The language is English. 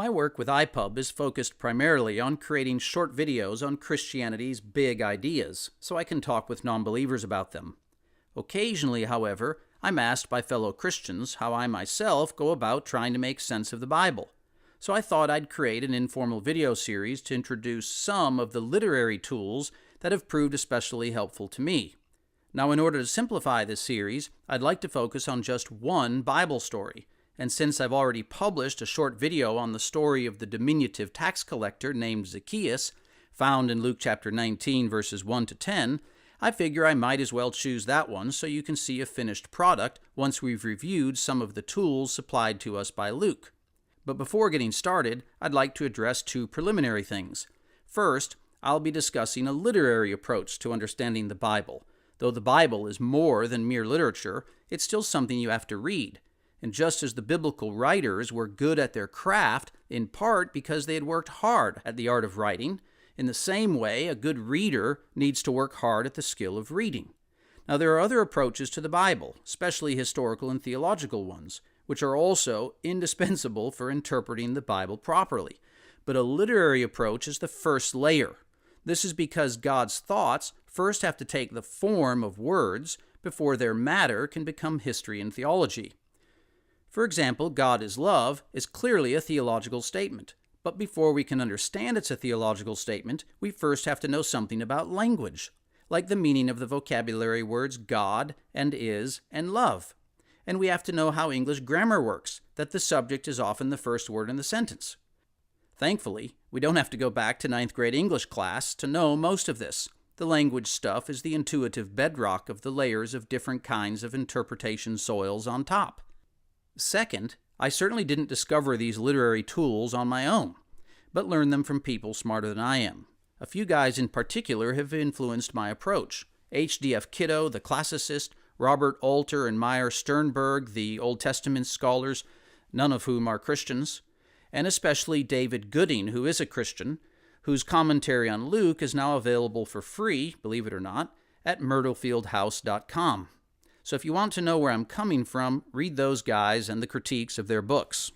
My work with iPUB is focused primarily on creating short videos on Christianity's big ideas, so I can talk with non-believers about them. Occasionally, however, I'm asked by fellow Christians how I myself go about trying to make sense of the Bible. So I thought I'd create an informal video series to introduce some of the literary tools that have proved especially helpful to me. Now, in order to simplify this series, I'd like to focus on just one Bible story. And since I've already published a short video on the story of the diminutive tax collector named Zacchaeus, found in Luke chapter 19, verses 1 to 10, I figure I might as well choose that one so you can see a finished product once we've reviewed some of the tools supplied to us by Luke. But before getting started, I'd like to address two preliminary things. First, I'll be discussing a literary approach to understanding the Bible. Though the Bible is more than mere literature, it's still something you have to read. And just as the biblical writers were good at their craft, in part because they had worked hard at the art of writing, in the same way, a good reader needs to work hard at the skill of reading. Now, there are other approaches to the Bible, especially historical and theological ones, which are also indispensable for interpreting the Bible properly. But a literary approach is the first layer. This is because God's thoughts first have to take the form of words before their matter can become history and theology. For example, God is love is clearly a theological statement. But before we can understand it's a theological statement, we first have to know something about language, like the meaning of the vocabulary words God and is and love. And we have to know how English grammar works, that the subject is often the first word in the sentence. Thankfully, we don't have to go back to 9th grade English class to know most of this. The language stuff is the intuitive bedrock of the layers of different kinds of interpretation soils on top. Second, I certainly didn't discover these literary tools on my own, but learned them from people smarter than I am. A few guys in particular have influenced my approach. H.D.F. Kiddo, the classicist, Robert Alter and Meyer Sternberg, the Old Testament scholars, none of whom are Christians, and especially David Gooding, who is a Christian, whose commentary on Luke is now available for free, believe it or not, at myrtlefieldhouse.com. So if you want to know where I'm coming from, read those guys and the critiques of their books.